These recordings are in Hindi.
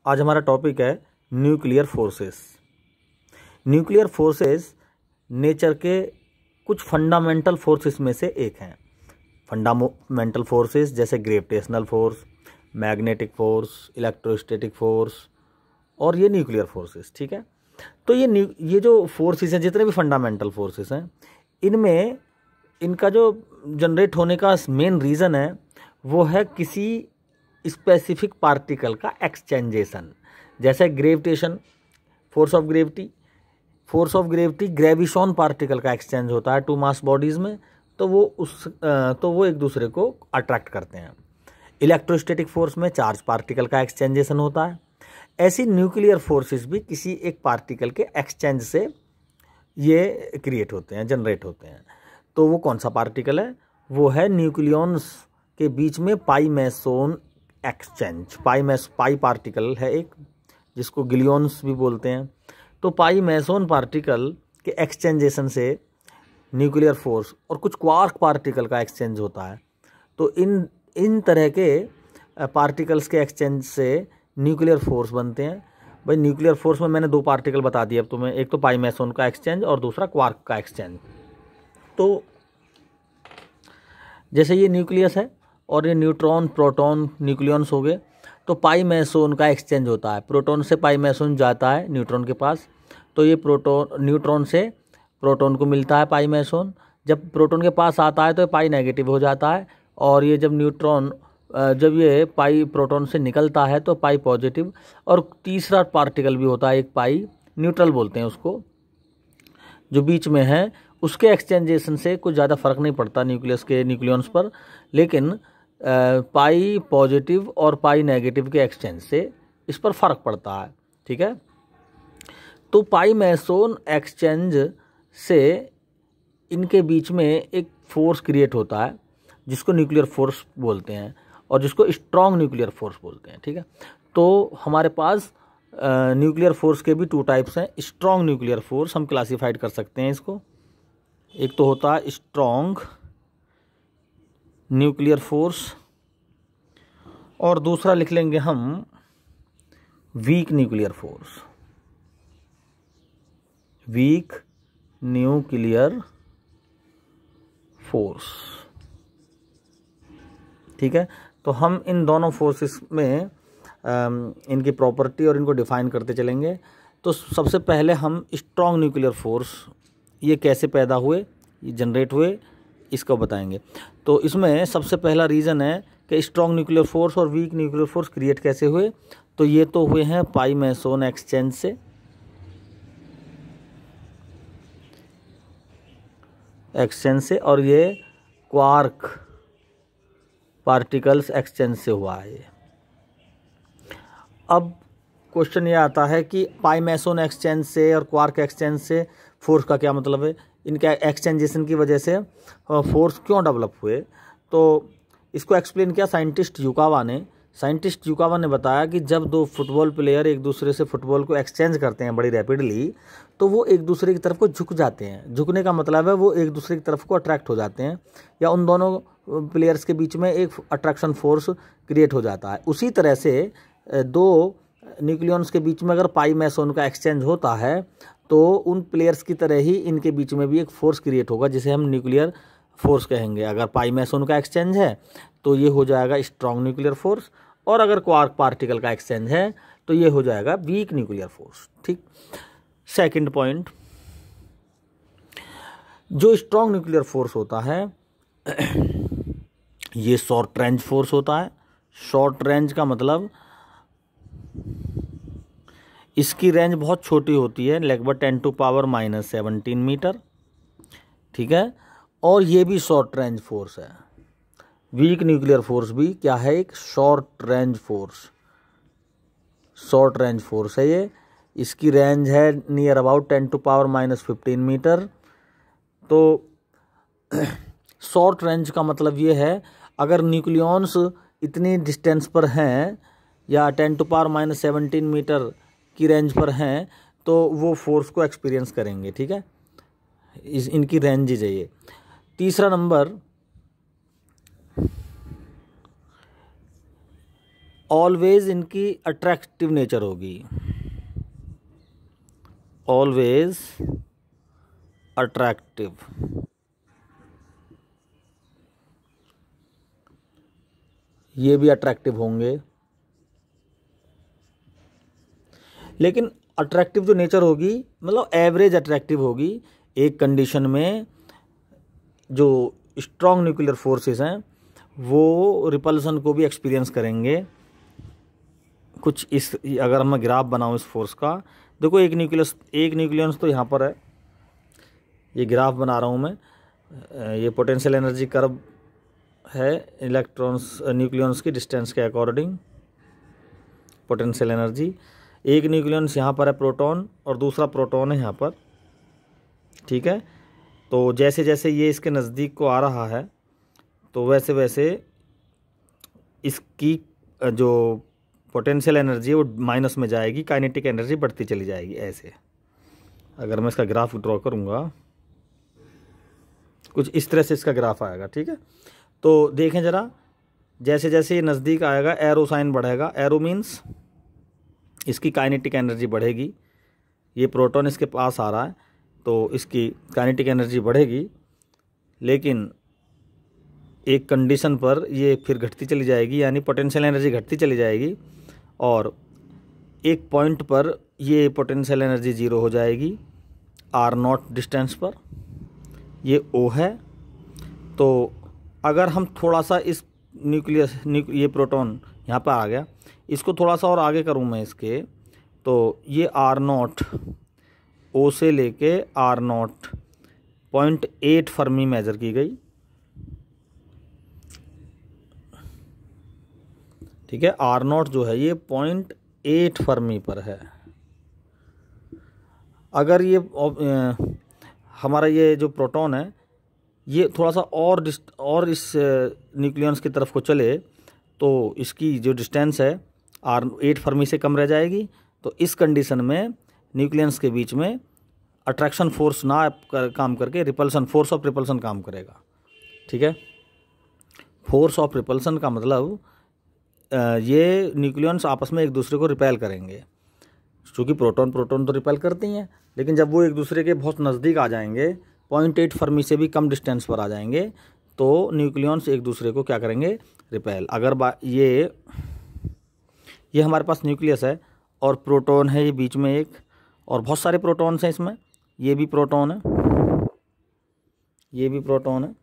आज हमारा टॉपिक है nuclear forces. Nuclear forces nature के कुछ फंडामेंटल फोर्सेस में से एक हैं। फंडामेंटल फोर्सेस जैसे gravitational force, magnetic force, electrostatic force और ये न्यूक्लियर फोर्सेस। ठीक है, तो ये जो फोर्सेस हैं, जितने भी फंडामेंटल फोर्सेस हैं, इनमें इनका जो जनरेट होने का मेन रीज़न है वो है किसी स्पेसिफिक पार्टिकल का एक्सचेंजेशन। जैसे gravitation, force of gravity graviton particle का एक्सचेंज होता है टू मास बॉडीज़ में, तो वो एक दूसरे को अट्रैक्ट करते हैं। इलेक्ट्रोस्टैटिक फोर्स में चार्ज पार्टिकल का एक्सचेंजेशन होता है। ऐसी न्यूक्लियर फोर्सेस भी किसी एक पार्टिकल के एक्सचेंज से ये क्रिएट होते हैं, जनरेट होते हैं। तो वो कौन सा पार्टिकल है? वो है न्यूक्लियॉन्स के बीच में पाई मेसोन एक्सचेंज। पाई पार्टिकल है एक, जिसको गिलियॉन्स भी बोलते हैं। तो पाई मेसोन पार्टिकल के एक्सचेंजेशन से न्यूक्लियर फोर्स और कुछ क्वार्क पार्टिकल का एक्सचेंज होता है। तो इन तरह के पार्टिकल्स के एक्सचेंज से न्यूक्लियर फोर्स बनते हैं। भाई न्यूक्लियर फोर्स में मैंने दो पार्टिकल बता दिए अब तुम्हें, एक तो पाई मेसोन का एक्सचेंज और दूसरा क्वार्क का एक्सचेंज। तो जैसे ये न्यूक्लियस है और ये न्यूट्रॉन, प्रोटॉन, न्यूक्लियॉन्स हो गए, तो पाई मेसोन का एक्सचेंज होता है। प्रोटॉन से पाई मेसोन जाता है न्यूट्रॉन के पास, तो ये न्यूट्रॉन से प्रोटॉन को मिलता है पाई मेसोन। जब प्रोटॉन के पास आता है तो पाई नेगेटिव हो जाता है, और ये जब ये पाई प्रोटॉन से निकलता है तो पाई पॉजिटिव। और तीसरा पार्टिकल भी होता है एक, पाई न्यूट्रल बोलते हैं उसको, जो बीच में है। उसके एक्सचेंजेशन से कुछ ज़्यादा फर्क नहीं पड़ता न्यूक्लियॉन्स पर, लेकिन पाई पॉजिटिव और पाई नेगेटिव के एक्सचेंज से इस पर फर्क पड़ता है। ठीक है, तो पाई मेसोन एक्सचेंज से इनके बीच में एक फोर्स क्रिएट होता है जिसको न्यूक्लियर फोर्स बोलते हैं, और जिसको स्ट्रॉन्ग न्यूक्लियर फोर्स बोलते हैं। ठीक है, तो हमारे पास न्यूक्लियर फोर्स के भी टू टाइप्स हैं। स्ट्रॉन्ग न्यूक्लियर फोर्स हम क्लासीफाइड कर सकते हैं इसको। एक तो होता है स्ट्रॉन्ग न्यूक्लियर फोर्स, और दूसरा लिख लेंगे हम weak nuclear force. Weak nuclear force. ठीक है, तो हम इन दोनों फोर्सेस में इनकी प्रॉपर्टी और इनको डिफाइन करते चलेंगे। तो सबसे पहले हम स्ट्रॉन्ग न्यूक्लियर फोर्स ये कैसे पैदा हुए, ये जनरेट हुए, इसको बताएंगे। तो इसमें सबसे पहला रीज़न है कि स्ट्रॉन्ग न्यूक्लियर फोर्स और वीक न्यूक्लियर फोर्स क्रिएट कैसे हुए। तो ये तो हुए हैं पाई मेसोन एक्सचेंज से, और ये क्वार्क पार्टिकल्स एक्सचेंज से हुआ है ये। अब क्वेश्चन ये आता है कि पाई मेसोन एक्सचेंज से और क्वार्क एक्सचेंज से फोर्स का क्या मतलब है? इनके एक्सचेंजेशन की वजह से फोर्स क्यों डेवलप हुए? तो इसको एक्सप्लेन किया साइंटिस्ट युकावा ने बताया कि जब दो फुटबॉल प्लेयर एक दूसरे से फुटबॉल को एक्सचेंज करते हैं बड़ी रैपिडली, तो वो एक दूसरे की तरफ को झुक जाते हैं। झुकने का मतलब है वो एक दूसरे की तरफ को अट्रैक्ट हो जाते हैं, या उन दोनों प्लेयर्स के बीच में एक अट्रैक्शन फोर्स क्रिएट हो जाता है। उसी तरह से दो न्यूक्लियॉन्स के बीच में अगर पाई मेसोन का एक्सचेंज होता है, तो उन प्लेयर्स की तरह ही इनके बीच में भी एक फोर्स क्रिएट होगा, जिसे हम न्यूक्लियर फोर्स कहेंगे। अगर पाई मेसोन का एक्सचेंज है तो ये हो जाएगा स्ट्रॉन्ग न्यूक्लियर फोर्स, और अगर क्वार्क पार्टिकल का एक्सचेंज है तो ये हो जाएगा वीक न्यूक्लियर फोर्स। ठीक, सेकंड पॉइंट, जो स्ट्रॉन्ग न्यूक्लियर फोर्स होता है ये शॉर्ट रेंज फोर्स होता है। शॉर्ट रेंज का मतलब इसकी रेंज बहुत छोटी होती है, लगभग 10⁻⁻17 मीटर। ठीक है, और ये भी शॉर्ट रेंज फोर्स है। वीक न्यूक्लियर फोर्स भी क्या है? एक शॉर्ट रेंज फोर्स है ये। इसकी रेंज है नियर अबाउट 10⁻⁻15 मीटर। तो शॉर्ट रेंज का मतलब ये है, अगर न्यूक्लियॉन्स इतनी डिस्टेंस पर हैं या 10⁻⁻17 मीटर की रेंज पर हैं, तो वो फोर्स को एक्सपीरियंस करेंगे। ठीक है, इनकी रेंज ही चाहिए। तीसरा नंबर ऑलवेज इनकी अट्रैक्टिव नेचर होगी, ऑलवेज अट्रैक्टिव। ये भी अट्रैक्टिव होंगे, लेकिन अट्रैक्टिव जो नेचर होगी मतलब एवरेज अट्रैक्टिव होगी। एक कंडीशन में जो स्ट्रॉन्ग न्यूक्लियर फोर्सेस हैं वो रिपल्सन को भी एक्सपीरियंस करेंगे। कुछ इस, अगर मैं ग्राफ बनाऊं इस फोर्स का, देखो एक न्यूक्लियस तो यहाँ पर है, ये ग्राफ बना रहा हूँ मैं। ये पोटेंशियल एनर्जी कर्व है इलेक्ट्रॉन्स न्यूक्लियस की डिस्टेंस के अकॉर्डिंग पोटेंशियल एनर्जी। एक न्यूक्लियस यहाँ पर है प्रोटॉन और दूसरा प्रोटॉन है यहाँ पर, ठीक है। तो जैसे जैसे ये इसके नज़दीक को आ रहा है तो वैसे वैसे इसकी जो पोटेंशियल एनर्जी है वो माइनस में जाएगी, काइनेटिक एनर्जी बढ़ती चली जाएगी। ऐसे अगर मैं इसका ग्राफ ड्रॉ करूँगा कुछ इस तरह से इसका ग्राफ आएगा, ठीक है। तो देखें ज़रा, जैसे जैसे ये नज़दीक आएगा एरो साइन बढ़ेगा। एरो मीन्स इसकी काइनेटिक एनर्जी बढ़ेगी। ये प्रोटॉन इसके पास आ रहा है तो इसकी काइनेटिक एनर्जी बढ़ेगी, लेकिन एक कंडीशन पर ये फिर घटती चली जाएगी, यानी पोटेंशियल एनर्जी घटती चली जाएगी और एक पॉइंट पर ये पोटेंशियल एनर्जी ज़ीरो हो जाएगी R0 डिस्टेंस पर। ये O है। तो अगर हम थोड़ा सा इस ये प्रोटॉन यहाँ पर आ गया, इसको थोड़ा सा और आगे करूँ मैं इसके, तो ये R0 O से लेके R0 0.8 फर्मी मेजर की गई, ठीक है। R0 जो है ये 0.8 फर्मी पर है। अगर ये हमारा ये जो प्रोटॉन है ये थोड़ा सा और इस न्यूक्लियस की तरफ को चले तो इसकी जो डिस्टेंस है R8 फर्मी से कम रह जाएगी। तो इस कंडीशन में न्यूक्लियस के बीच में अट्रैक्शन फोर्स ना काम करके रिपल्सन, फोर्स ऑफ रिपल्सन काम करेगा, ठीक है। फोर्स ऑफ रिपल्सन का मतलब ये न्यूक्लियस आपस में एक दूसरे को रिपेल करेंगे, क्योंकि प्रोटॉन तो रिपेल करती हैं, लेकिन जब वो एक दूसरे के बहुत नज़दीक आ जाएंगे, 0.8 फर्मी से भी कम डिस्टेंस पर आ जाएंगे, तो न्यूक्लियस एक दूसरे को क्या करेंगे, रिपेल। अगर ये हमारे पास न्यूक्लियस है और प्रोटॉन है ये बीच में एक, और बहुत सारे प्रोटॉन्स हैं इसमें, ये भी प्रोटॉन है, ये भी प्रोटॉन है,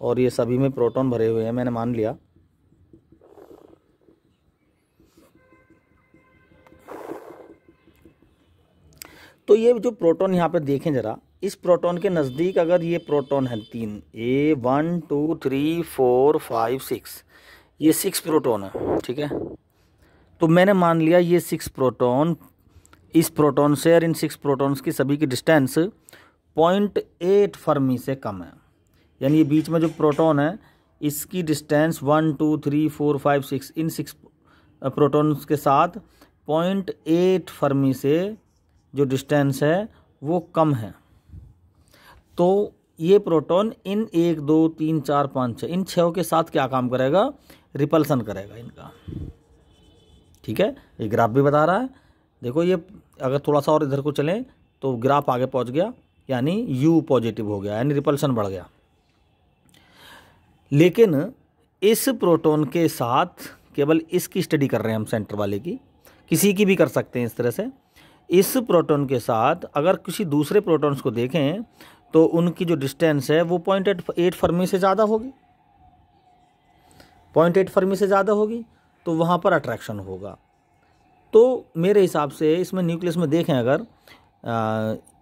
और ये सभी में प्रोटॉन भरे हुए हैं, मैंने मान लिया। तो ये जो प्रोटॉन यहाँ पे देखें ज़रा, इस प्रोटॉन के नज़दीक अगर ये प्रोटॉन है 3, ये 1 2 3 4 5 6, ये 6 प्रोटॉन है, ठीक है। तो मैंने मान लिया ये 6 प्रोटॉन इस प्रोटॉन से और इन 6 प्रोटॉन्स की सभी की डिस्टेंस 0.8 फर्मी से कम है, यानी ये बीच में जो प्रोटॉन है इसकी डिस्टेंस 1 2 3 4 5 6 इन 6 प्रोटॉन्स के साथ 0.8 फर्मी से जो डिस्टेंस है वो कम है। तो ये प्रोटॉन इन 1 2 3 4 5 6 इन 6 के साथ क्या काम करेगा, रिपल्सन करेगा इनका, ठीक है। ये ग्राफ भी बता रहा है। देखो ये अगर थोड़ा सा और इधर को चलें तो ग्राफ आगे पहुंच गया, यानी U पॉजिटिव हो गया, यानी रिपल्सन बढ़ गया। लेकिन इस प्रोटॉन के साथ केवल इसकी स्टडी कर रहे हैं हम, सेंटर वाले की, किसी की भी कर सकते हैं इस तरह से। इस प्रोटॉन के साथ अगर किसी दूसरे प्रोटॉन्स को देखें तो उनकी जो डिस्टेंस है वो 0.8 फर्मी से ज़्यादा होगी, 0.8 फर्मी से ज़्यादा होगी, तो वहाँ पर अट्रैक्शन होगा। तो मेरे हिसाब से इसमें न्यूक्लियस में देखें अगर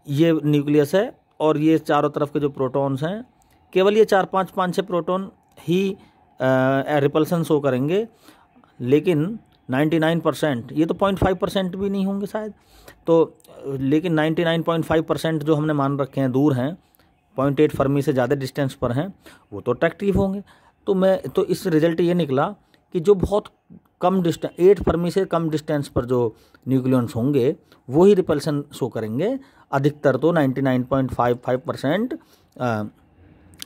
ये न्यूक्लियस है और ये चारों तरफ के जो प्रोटॉन्स हैं, केवल ये 4 5 5 6 प्रोटॉन ही रिपल्सन शो करेंगे, लेकिन 99%, ये तो 0.5% भी नहीं होंगे शायद, तो लेकिन 99.5% जो हमने मान रखे हैं दूर हैं, 0.8 फर्मी से ज़्यादा डिस्टेंस पर हैं, वो तो अट्रैक्टिव होंगे। तो इस रिजल्ट ये निकला कि जो बहुत कम डिस्टेंस 8 फर्मी से कम डिस्टेंस पर जो न्यूक्लियस होंगे वो ही रिपल्सन शो करेंगे, अधिकतर तो 99.55%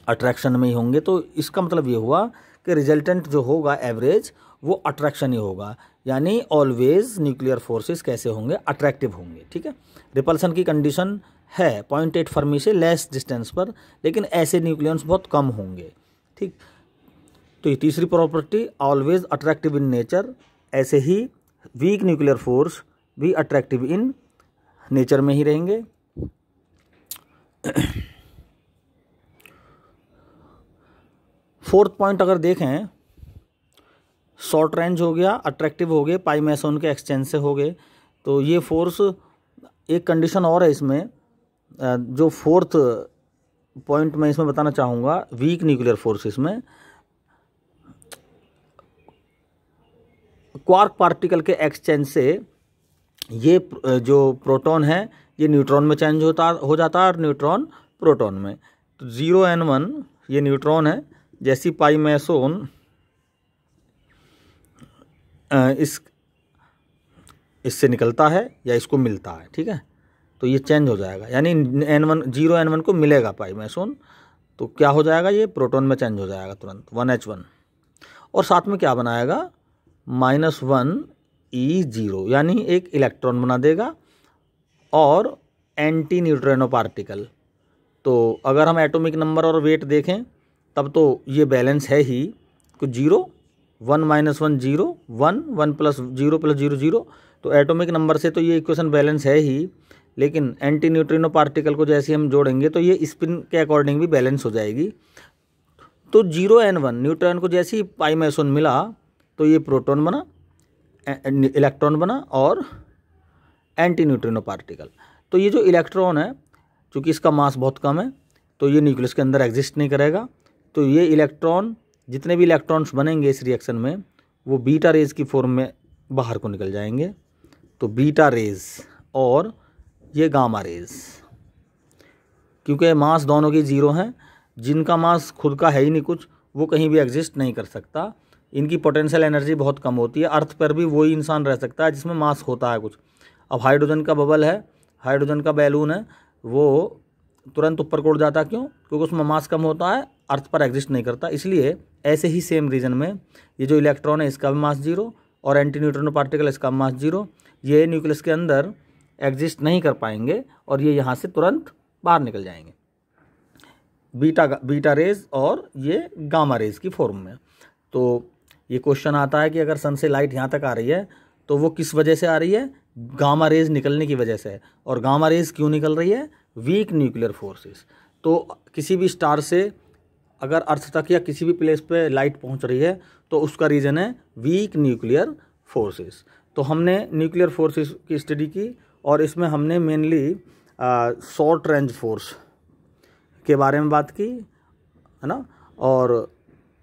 अट्रैक्शन में ही होंगे। तो इसका मतलब ये हुआ कि रिजल्टेंट जो होगा एवरेज वो अट्रैक्शन ही होगा, यानी ऑलवेज न्यूक्लियर फोर्सेस कैसे होंगे, अट्रैक्टिव होंगे। ठीक है, रिपल्सन की कंडीशन है 0.8 फर्मी से लेस डिस्टेंस पर, लेकिन ऐसे न्यूक्लियंस बहुत कम होंगे। ठीक, तो ये तीसरी property always attractive in nature, ऐसे ही वीक न्यूक्लियर फोर्स भी अट्रैक्टिव इन नेचर में ही रहेंगे। फोर्थ पॉइंट अगर देखें, शॉर्ट रेंज हो गया, अट्रैक्टिव हो गए, पाई मैसन के एक्सचेंज से हो गए। तो ये फोर्स, एक कंडीशन और है इसमें, जो फोर्थ पॉइंट मैं इसमें बताना चाहूँगा, वीक न्यूक्लियर फोर्सेस में क्वार्क पार्टिकल के एक्सचेंज से ये जो प्रोटॉन है ये न्यूट्रॉन में चेंज हो जाता है और न्यूट्रॉन प्रोटॉन में। तो 0n1 ये न्यूट्रॉन है, जैसी पाई मैसोन इससे निकलता है या इसको मिलता है, ठीक है, तो ये चेंज हो जाएगा, यानी n1 0n1 को मिलेगा पाई मैसोन, तो क्या हो जाएगा, ये प्रोटॉन में चेंज हो जाएगा तुरंत 1h1, और साथ में क्या बनाएगा -1e0, यानी एक इलेक्ट्रॉन बना देगा और एंटी न्यूट्रिनो पार्टिकल। तो अगर हम एटॉमिक नंबर और वेट देखें तब तो ये बैलेंस है ही, कुछ 0 1 -1 0 1 1 + 0 + 0 0, तो एटॉमिक नंबर से तो ये इक्वेशन बैलेंस है ही, लेकिन एंटी न्यूट्रिनो पार्टिकल को जैसे हम जोड़ेंगे तो ये स्पिन के अकॉर्डिंग भी बैलेंस हो जाएगी। तो 0n1 न्यूट्रॉन को जैसे ही पाई मैसोन मिला तो ये प्रोटॉन बना, इलेक्ट्रॉन बना और एंटी न्यूट्रिनो पार्टिकल। तो ये जो इलेक्ट्रॉन है, चूँकि इसका मास बहुत कम है तो ये न्यूक्लियस के अंदर एग्जिस्ट नहीं करेगा, तो ये इलेक्ट्रॉन, जितने भी इलेक्ट्रॉन्स बनेंगे इस रिएक्शन में, वो बीटा रेज की फॉर्म में बाहर को निकल जाएंगे। तो बीटा रेज और ये गामा रेज, क्योंकि मास दोनों की 0 हैं, जिनका मास खुद का है ही नहीं कुछ, वो कहीं भी एग्जिस्ट नहीं कर सकता, इनकी पोटेंशियल एनर्जी बहुत कम होती है। अर्थ पर भी वही इंसान रह सकता है जिसमें मास होता है कुछ। अब हाइड्रोजन का बबल है, हाइड्रोजन का बैलून है, वो तुरंत ऊपर को उड़ जाता, क्यों? क्योंकि उसमें मास कम होता है, अर्थ पर एग्जिस्ट नहीं करता। इसलिए ऐसे ही सेम रीजन में ये जो इलेक्ट्रॉन है इसका भी मास 0 और एंटी न्यूट्रिनो पार्टिकल इसका मास 0, ये न्यूक्लियस के अंदर एग्जिस्ट नहीं कर पाएंगे और ये यहाँ से तुरंत बाहर निकल जाएंगे, बीटा रेज और ये गामा रेज की फॉर्म में। तो ये क्वेश्चन आता है कि अगर सन से लाइट यहाँ तक आ रही है तो वो किस वजह से आ रही है, गामा रेज निकलने की वजह से। और गामा रेज क्यों निकल रही है, वीक न्यूक्लियर फोर्सेस। तो किसी भी स्टार से अगर अर्थ तक या किसी भी प्लेस पे लाइट पहुँच रही है तो उसका रीज़न है वीक न्यूक्लियर फोर्सेस। तो हमने न्यूक्लियर फोर्सेस की स्टडी की और इसमें हमने मेनली शॉर्ट रेंज फोर्स के बारे में बात की, है ना, और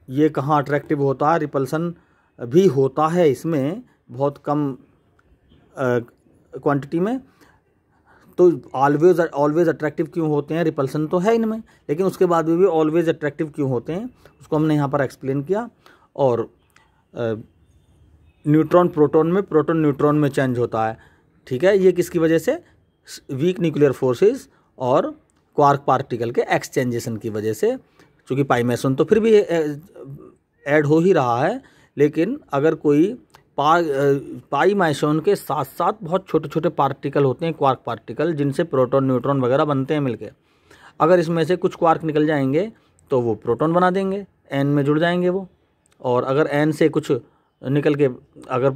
ये कहाँ अट्रैक्टिव होता है, रिपल्सन भी होता है इसमें बहुत कम क्वांटिटी में। तो ऑलवेज अट्रैक्टिव क्यों होते हैं, रिपल्सन तो है इनमें, लेकिन उसके बाद भी ऑलवेज अट्रैक्टिव क्यों होते हैं उसको हमने यहाँ पर एक्सप्लेन किया। और न्यूट्रॉन प्रोटॉन में, प्रोटॉन न्यूट्रॉन में चेंज होता है, ठीक है, ये किसकी वजह से, वीक न्यूक्लियर फोर्सेस और क्वार्क पार्टिकल के एक्सचेंजेशन की वजह से। चूँकि पाई मैसन तो फिर भी ऐड हो ही रहा है, लेकिन अगर कोई पाई मैसन के साथ साथ बहुत छोटे छोटे पार्टिकल होते हैं, क्वार्क पार्टिकल, जिनसे प्रोटॉन न्यूट्रॉन वगैरह बनते हैं मिलके, अगर इसमें से कुछ क्वार्क निकल जाएंगे तो वो प्रोटॉन बना देंगे, एन में जुड़ जाएंगे वो। और अगर एन से कुछ निकल के, अगर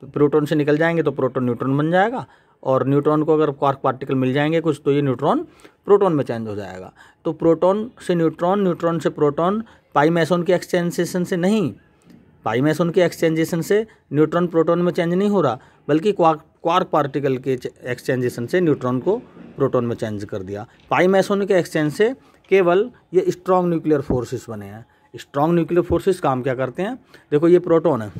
प्रोटॉन से निकल जाएंगे तो प्रोटॉन न्यूट्रॉन बन जाएगा, और न्यूट्रॉन को अगर क्वार्क पार्टिकल मिल जाएंगे कुछ तो ये न्यूट्रॉन प्रोटॉन में चेंज हो जाएगा। तो प्रोटॉन से न्यूट्रॉन, न्यूट्रॉन से प्रोटॉन, पाई मैसन के एक्सचेंजेशन से नहीं, पाई मैसन के एक्सचेंजेशन से न्यूट्रॉन प्रोटॉन में चेंज नहीं हो रहा, बल्कि क्वार्क पार्टिकल के एक्सचेंजेशन से न्यूट्रॉन को प्रोटॉन में चेंज कर दिया। पाई मैसन के एक्सचेंज से केवल ये स्ट्रॉन्ग न्यूक्लियर फोर्सेस बने हैं। स्ट्रॉन्ग न्यूक्लियर फोर्सेस काम क्या करते हैं, देखो ये प्रोटॉन है,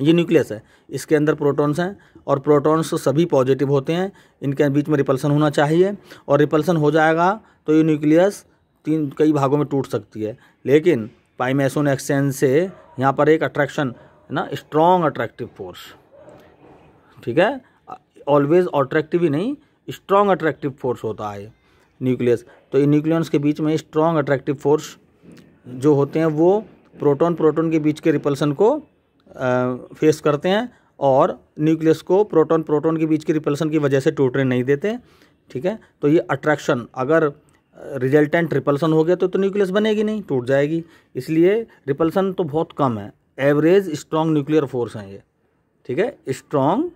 ये न्यूक्लियस है, इसके अंदर प्रोटॉन्स हैं, और प्रोटॉन्स तो सभी पॉजिटिव होते हैं, इनके बीच में रिपल्सन होना चाहिए, और रिपल्सन हो जाएगा तो ये न्यूक्लियस कई भागों में टूट सकती है। लेकिन पाई मैसन एक्सचेंज से यहाँ पर एक अट्रैक्शन है ना, स्ट्रॉन्ग अट्रैक्टिव फोर्स, ठीक है, ऑलवेज अट्रैक्टिव ही नहीं, स्ट्रॉन्ग अट्रैक्टिव फोर्स होता है न्यूक्लियस। तो इन न्यूक्लियस के बीच में स्ट्रॉन्ग अट्रैक्टिव फोर्स जो होते हैं वो प्रोटॉन प्रोटॉन के बीच के रिपल्सन को फेस करते हैं और न्यूक्लियस को प्रोटॉन प्रोटॉन के बीच के रिपल्सन की वजह से टूटने नहीं देते। ठीक है, तो ये अट्रैक्शन, अगर रिजल्टेंट रिपल्सन हो गया तो न्यूक्लियस बनेगी नहीं, टूट जाएगी। इसलिए रिपल्सन तो बहुत कम है, एवरेज स्ट्रॉन्ग न्यूक्लियर फोर्स हैं ये। ठीक है, स्ट्रॉन्ग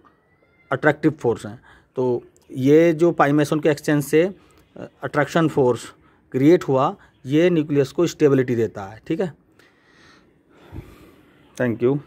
अट्रैक्टिव फोर्स हैं। तो ये जो पाई मेसन के एक्सचेंज से अट्रैक्शन फोर्स क्रिएट हुआ, ये न्यूक्लियस को स्टेबिलिटी देता है। ठीक है, थैंक यू।